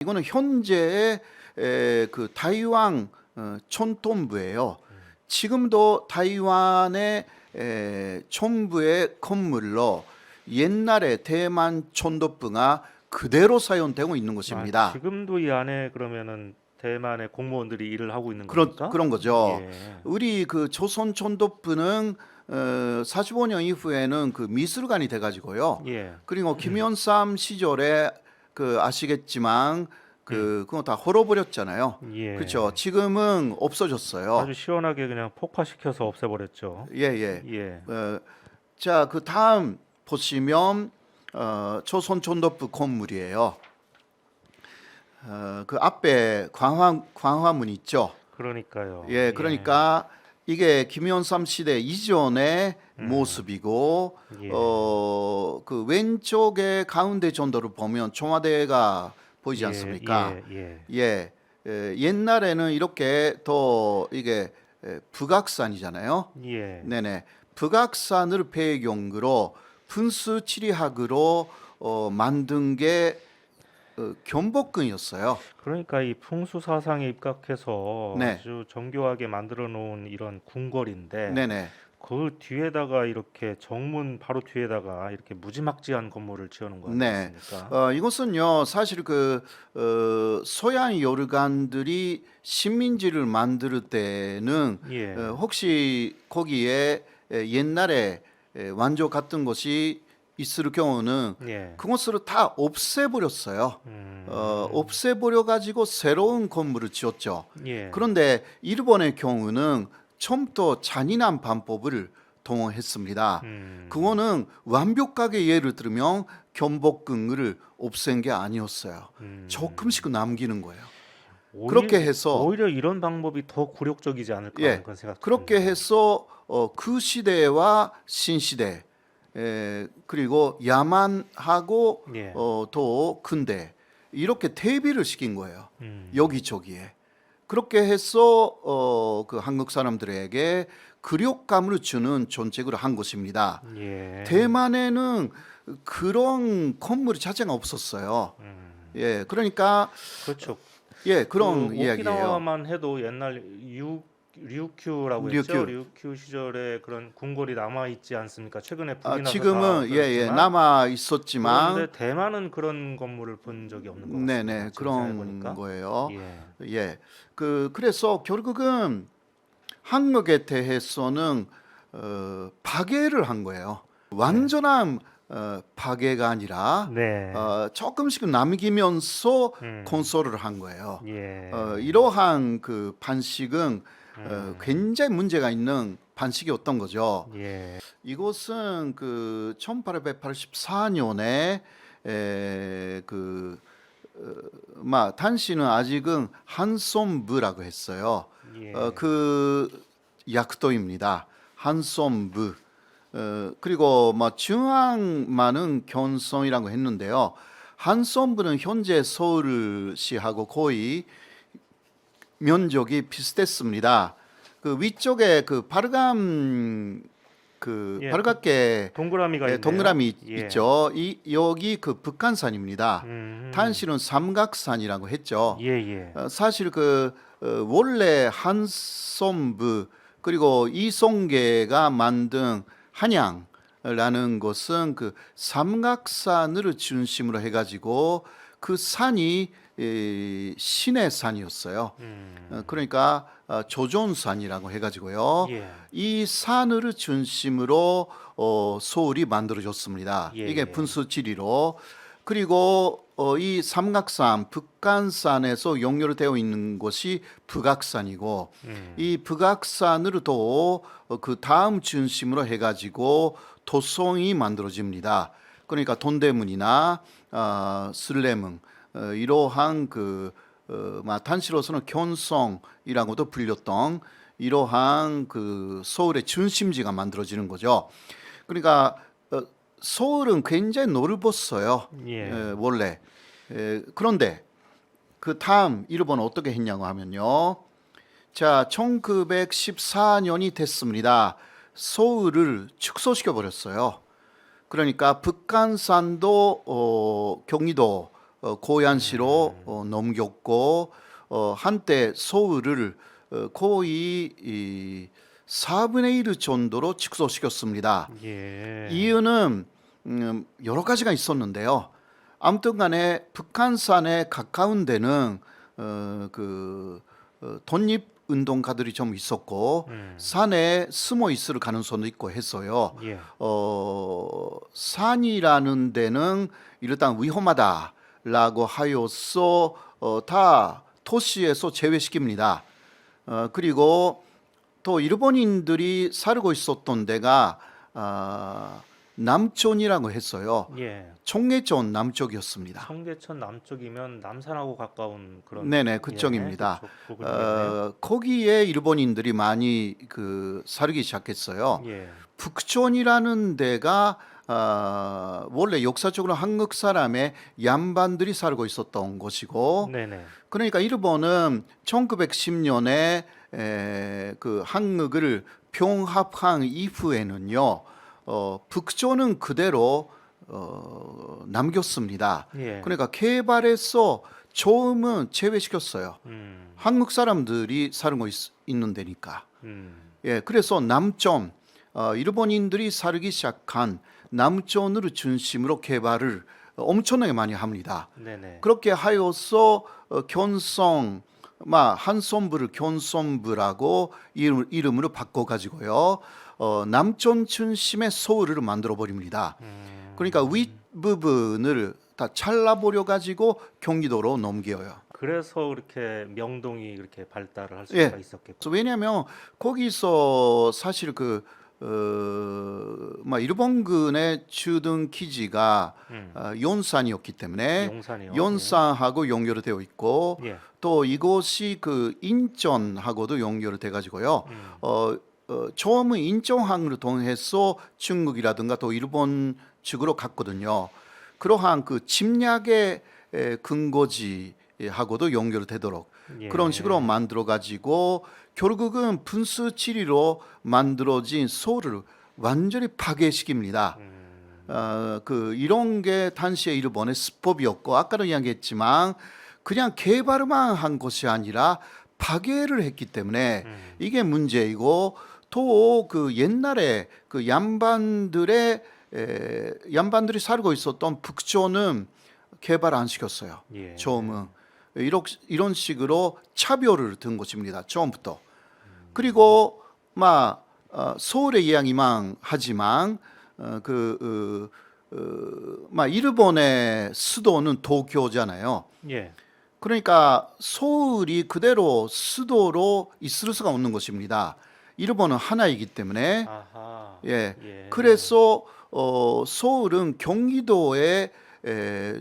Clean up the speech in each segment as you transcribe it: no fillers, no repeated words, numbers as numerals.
이거는 현재의 그 타이완 촌동부예요. 지금도 타이완의 촌부의 건물로 옛날에 대만 촌동부가 그대로 사용되고 있는 것입니다. 지금도 이 안에 그러면은 대만의 공무원들이 일을 하고 있는 그런 겁니까? 그런 거죠. 예. 우리 그 조선 촌동부는 45년 이후에는 그 미술관이 돼가지고요. 예. 그리고 김영삼 시절에 그 아시겠지만 그거 다 헐어버렸잖아요. 예. 그렇죠. 지금은 없어졌어요. 아주 시원하게 그냥 폭파시켜서 없애버렸죠. 예, 예. 예. 자, 그 다음 보시면 조선 촌동부 건물이에요. 그 앞에 광화문 있죠. 그러니까요. 예, 그러니까 이게 김영삼 시대 이전의 모습이고 예. 그 왼쪽에 가운데 정도를 보면 청와대가 보이지 예, 않습니까? 예. 예, 옛날에는 이렇게 더 이게 북악산이잖아요. 예. 네네, 북악산을 배경으로 분수 지리학으로 만든 게 경복궁이었어요. 그러니까 이 풍수 사상에 입각해서 네, 아주 정교하게 만들어 놓은 이런 궁궐인데 네네. 그 뒤에다가 이렇게 정문 바로 뒤에다가 이렇게 무지막지한 건물을 지어놓은 거 네, 아니겠습니까? 이것은요 사실 그 서양 여르간들이 식민지를 만들 때는 예. 혹시 거기에 옛날에 완조 같은 것이 있을 경우는 예. 그것을 다 없애버렸어요. 없애버려 가지고 새로운 건물을 지었죠. 예. 그런데 일본의 경우는 처음부터 잔인한 방법을 동원했습니다. 그거는 완벽하게 예를 들면 경복궁을 없앤 게 아니었어요. 조금씩 남기는 거예요. 그렇게 해서 오히려 이런 방법이 더 굴욕적이지 않을까 하는 예, 그런 생각 그렇게 듭니다. 해서 그 시대와 신시대 그리고 야만하고 예. 더 근대 이렇게 대비를 시킨 거예요. 음. 여기저기에. 그렇게 해서 그 한국 사람들에게 굴욕감을 주는 정책을 한 것입니다. 예. 대만에는 그런 건물 자체가 없었어요. 예, 그러니까 그렇죠. 예, 그런 그 이야기예요. 오키나와만 해도 옛날 류큐라고 했죠. 류큐. 류큐 시절에 그런 궁궐이 남아 있지 않습니까? 최근에 아, 북이 나서 다 지금은 예, 없어졌지만 남아 있었지만 그런데 대만은 그런 건물을 본 적이 없는 것 같습니다. 네네, 지금 생각해 그런 보니까. 거예요. 예. 예, 그래서 결국은 한국에 대해서는 파괴를 한 거예요. 완전한 파괴가 아니라 네. 조금씩 남기면서 음. 건설을 한 거예요. 예. 이러한 그 반식은 굉장히 문제가 있는 반식이었던 거죠. 예. 이것은 그 1884년에 당시는 아직은 한손부라고 했어요. 예. 그 약도입니다. 한손부. 그리고 중앙만은 견성이라고 했는데요. 한손부는 현재 서울시하고 거의 면적이 비슷했습니다. 그 위쪽에 그 바르감 예, 바르갑게 동그라미가 있네요. 동그라미 예. 있죠. 여기 그 북한산입니다. 음. 당시는 삼각산이라고 했죠. 예, 예. 사실 원래 한손부 그리고 이송계가 만든 한양라는 것은 그 삼각산을 중심으로 해가지고 그 산이 신의 산이었어요. 그러니까 조존산이라고 해가지고요. 예. 이 산을 중심으로 서울이 만들어졌습니다. 예, 이게 예. 분수지리로. 그리고 이 삼각산 북한산에서 연결되어 있는 것이 북악산이고 이 북악산으로 또 그 다음 중심으로 해가지고 도성이 만들어집니다. 그러니까 동대문이나 슬레문 이러한 단시로서는 견성이라고도 불렸던 이러한 그 서울의 중심지가 만들어지는 거죠. 그러니까 서울은 굉장히 넓었어요. 예. 원래. 그런데 그 다음 일본은 어떻게 했냐고 하면요. 자, 1914년이 됐습니다. 서울을 축소시켜 버렸어요. 그러니까 북한산도 경기도 고얀시로 넘겼고 한때 서울을 거의 4분의 1 정도로 축소시켰습니다. 예. 이유는 여러 가지가 있었는데요. 아무튼간에 북한산에 가까운 데는 독립 운동가들이 좀 있었고 산에 숨어 있을 가능성도 있고 해서요. 예. 산이라는 데는 일단 위험하다라고 하여서 다 도시에서 제외시킵니다. 그리고 또 일본인들이 살고 있었던 데가 남촌이라고 했어요. 예. 청계천 남쪽이었습니다. 청계천 남쪽이면 남산하고 가까운 그런 네네, 그쪽입니다. 그쪽 부분이겠네요. 거기에 일본인들이 많이 살기 시작했어요. 예. 북촌이라는 데가 원래 역사적으로 한국 사람의 양반들이 살고 있었던 곳이고, 네네. 그러니까 일본은 1910년에 그 한국을 병합한 이후에는요, 북촌은 그대로 남겼습니다. 예. 그러니까 개발해서 처음은 제외시켰어요. 한국 사람들이 살고 있는 데니까. 예, 그래서 남촌, 일본인들이 살기 시작한 남촌을 중심으로 개발을 엄청나게 많이 합니다. 네네. 그렇게 하여서 견성, 한성부를 견성부라고 이름으로 바꿔가지고요. 남촌 중심의 서울을 만들어 버립니다. 그러니까 윗부분을 다 잘라버려 가지고 경기도로 넘겨요. 그래서 그렇게 명동이 이렇게 발달을 할 수가 예. 있었겠고. 왜냐하면 거기서 사실 일본군의 주둔 기지가 용산이었기 때문에 용산이요. 용산하고 연결되어 있고 예. 또 이곳이 인천하고도 연결돼 가지고요. 처음은 인천항을 통해서 중국이라든가 또 일본 측으로 갔거든요. 그러한 침략의 근거지하고도 연결되도록 예. 그런 식으로 만들어 가지고 결국은 분수 치리로 만들어진 서울을 완전히 파괴시킵니다. 이런 게 당시에 일본의 수법이었고 아까도 이야기했지만 그냥 개발만 한 것이 아니라 파괴를 했기 때문에 이게 문제이고 또 옛날에 양반들이 살고 있었던 북촌은 개발 안 시켰어요. 예. 처음은 이런 식으로 차별을 둔 것입니다. 처음부터. 그리고 서울의 이야기만 하지만 일본의 수도는 도쿄잖아요. 예. 그러니까 서울이 그대로 수도로 있을 수가 없는 것입니다. 일본은 하나이기 때문에. 아하. 예. 예. 그래서 서울은 경기도의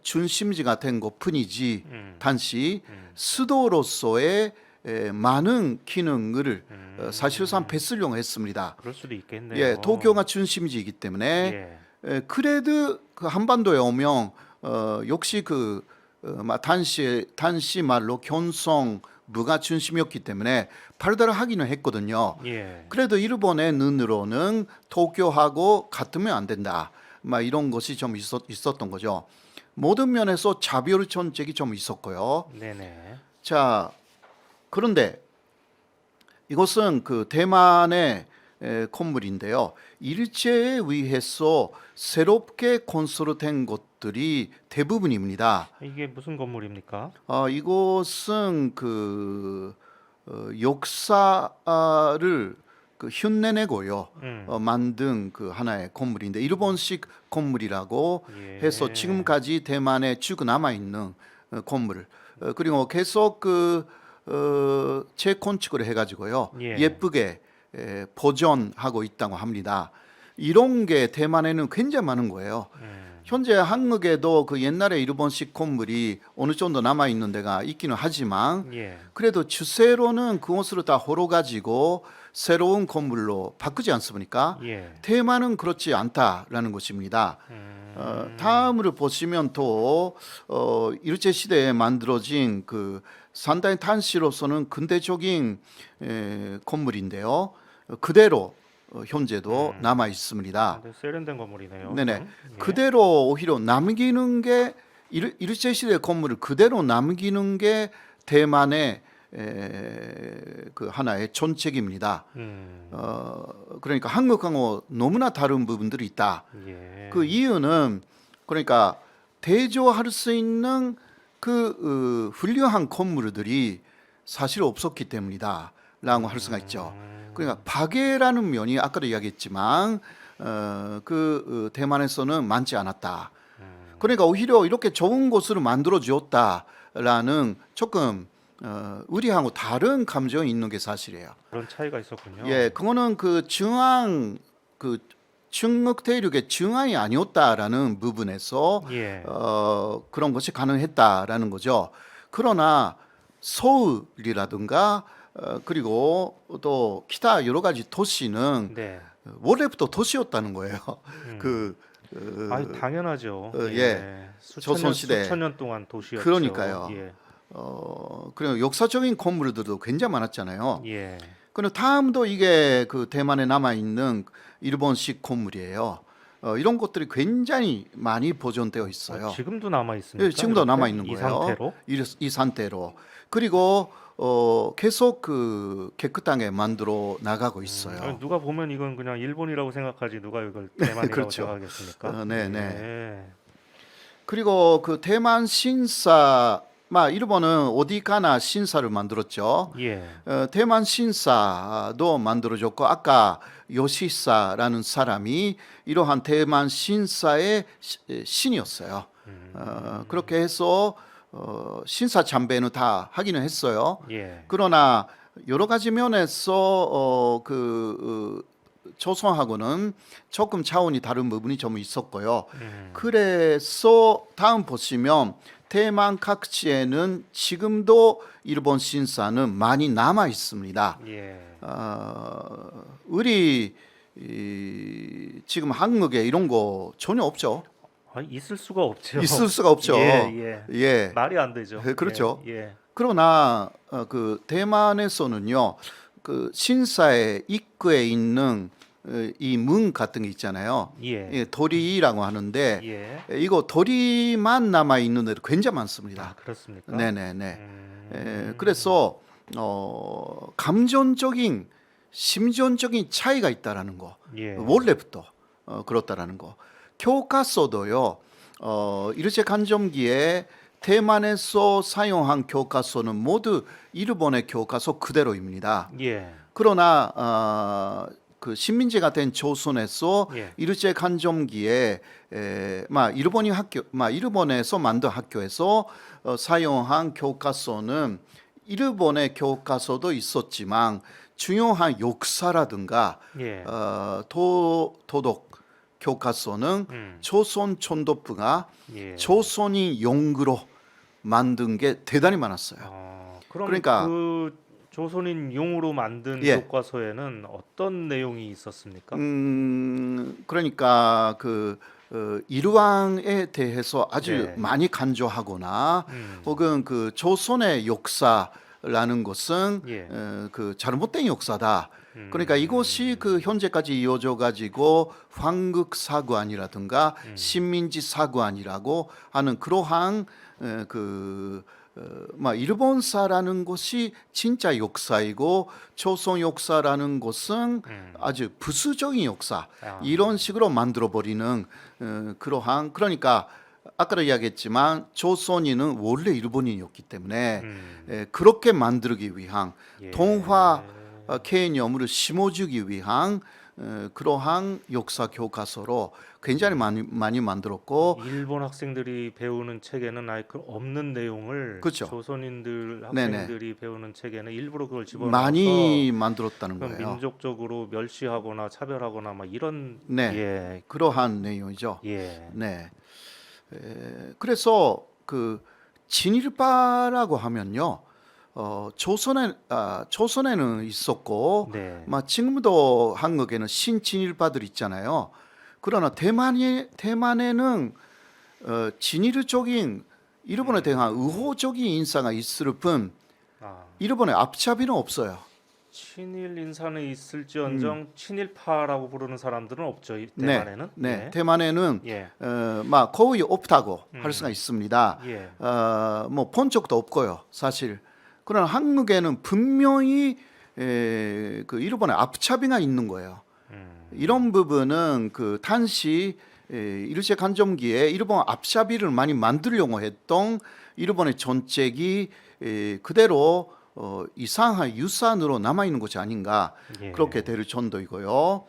중심지가 된 것뿐이지 단지 수도로서의 많은 기능을 사실상 뺏으려고 했습니다. 그럴 수도 있겠네요. 예, 도쿄가 중심지이기 때문에 그래도 한반도에 오면 역시 단시 말로 견성부가 중심이었기 때문에 발달을 하기는 했거든요. 예. 그래도 일본의 눈으로는 도쿄하고 같으면 안 된다. 이런 것이 좀 있었던 거죠. 모든 면에서 차별 정책이 좀 있었고요. 네네. 자, 그런데 이것은 대만의 건물인데요. 일제에 의해서 새롭게 건설된 것들이 대부분입니다. 이게 무슨 건물입니까? 이곳은 역사를 흉내내고요. 만든 하나의 건물인데 일본식 건물이라고 예. 해서 지금까지 대만에 쭉 남아 있는 건물. 그리고 계속 재건축을 해가지고요. 예. 예쁘게 보존하고 있다고 합니다. 이런 게 대만에는 굉장히 많은 거예요. 현재 한국에도 옛날에 일본식 건물이 어느 정도 남아 있는 데가 있기는 하지만 예. 그래도 추세로는 그것으로 다 헐어가지고 새로운 건물로 바꾸지 않습니까? 예. 대만은 그렇지 않다라는 것입니다. 다음으로 보시면 또 일제 시대에 만들어진 산다이 탄시로서는 근대적인 건물인데요. 그대로 현재도 남아 있습니다. 세련된 건물이네요. 네네. 예. 그대로 오히려 남기는 게 일제 시대 건물을 그대로 남기는 게 대만의 그 하나의 전책입니다. 그러니까 한국하고 너무나 다른 부분들이 있다. 예. 그 이유는 그러니까 대조할 수 있는 그 훌륭한 건물들이 사실 없었기 때문이다라고 할 수가 있죠. 그러니까 파괴라는 면이 아까도 이야기했지만 대만에서는 많지 않았다. 그러니까 오히려 이렇게 좋은 곳으로 만들어 주었다라는 조금 우리하고 다른 감정이 있는 게 사실이에요. 그런 차이가 있었군요. 예, 그거는 그 중앙 그 중국 대륙의 중앙이 아니었다라는 부분에서 예. 그런 것이 가능했다라는 거죠. 그러나 서울이라든가 그리고 또 기타 여러 가지 도시는 네. 원래부터 도시였다는 거예요. 아니 당연하죠. 예. 수천 조선시대. 수천 년 동안 도시였죠. 그러니까요. 예. 그리고 역사적인 건물들도 굉장히 많았잖아요. 예. 그리고 다음도 이게 그 대만에 남아 있는 일본식 건물이에요. 이런 것들이 굉장히 많이 보존되어 있어요. 지금도 남아 있습니까? 예, 지금도 이렇게? 남아 있는 이 거예요. 상태로? 이 상태로. 그리고 계속 그 깨끗하게 만들어 나가고 있어요. 아니, 누가 보면 이건 그냥 일본이라고 생각하지 누가 이걸 대만이라고 그렇죠. 생각하겠습니까? 네, 네. 예. 그리고 그 대만 신사, 일본은 어디 가나 신사를 만들었죠. 예. 대만 신사도 만들어졌고 아까 요시사라는 사람이 이러한 대만 신사의 신이었어요. 그렇게 해서 신사 참배는 다 하기는 했어요. 예. 그러나 여러 가지 면에서 조선하고는 조금 차원이 다른 부분이 좀 있었고요. 그래서 다음 보시면 대만 각지에는 지금도 일본 신사는 많이 남아 있습니다. 예. 우리 지금 한국에 이런 거 전혀 없죠. 있을 수가 없죠. 있을 수가 없죠. 예, 예. 예. 말이 안 되죠. 그렇죠. 예. 예. 그러나 그 대만에서는요, 그 신사의 입구에 있는 이 문 같은 게 있잖아요. 예. 예, 도리라고 하는데 예. 이거 도리만 남아 있는 데도 굉장히 많습니다. 그렇습니까? 네네네. 그래서 감정적인 심정적인 차이가 있다라는 거. 예. 원래부터 그렇다라는 거. 교과서도요. 일제 간점기에 대만에서 사용한 교과서는 모두 일본의 교과서 그대로입니다. 예. 그러나 그 식민지가 된 조선에서 예. 일제 간점기에 일본에서 만든 학교에서 사용한 교과서는 일본의 교과서도 있었지만 중요한 역사라든가 예. 도덕 교과서는 조선 총독부가 예. 조선인 용구로 만든 게 대단히 많았어요. 그럼 그러니까 그 조선인 용으로 만든 예. 교과서에는 어떤 내용이 있었습니까? 그러니까 일왕에 대해서 아주 네. 많이 강조하거나 혹은 그 조선의 역사라는 것은 예. 그 잘못된 역사다. 그러니까 이것이 그 현재까지 이어져 가지고 황국 사관이라든가 식민지 사관이라고 하는 그러한 일본사라는 것이 진짜 역사이고 조선 역사라는 것은 아주 부수적인 역사 이런 식으로 만들어 버리는 그러한 그러니까 아까도 이야기했지만 조선인은 원래 일본인이었기 때문에 그렇게 만들기 위한 예. 동화 개념을 심어주기 위한 그러한 역사 교과서로 굉장히 많이 만들었고 일본 학생들이 배우는 책에는 아예 그 없는 내용을 그렇죠. 조선인들 네네. 학생들이 배우는 책에는 일부러 그걸 집어넣어서 많이 만들었다는 그건 거예요. 민족적으로 멸시하거나 차별하거나 막 이런 네, 예. 그러한 내용이죠. 예. 네. 그래서 그 진일파라고 하면요, 조선에는 있었고, 네. 지금도 한국에는 신진일파들 있잖아요. 그러나 대만에는 진일적인 일본에 대한 의호적인 인사가 있을 뿐 아, 일본의 앞잡이는 없어요. 친일 인사는 있을지언정 친일파라고 부르는 사람들은 없죠. 이 네, 대만에는. 네. 대만에는 예. 막 거의 없다고 할 수가 있습니다. 예. 뭐 본 적도 없고요, 사실. 그러나 한국에는 분명히 그 일본의 앞차비가 있는 거예요. 이런 부분은 그 당시 일제 강점기에 일본 앞차비를 많이 만들려고 했던 일본의 정책이 그대로 이상한 유산으로 남아 있는 것이 아닌가 예. 그렇게 될 정도이고요.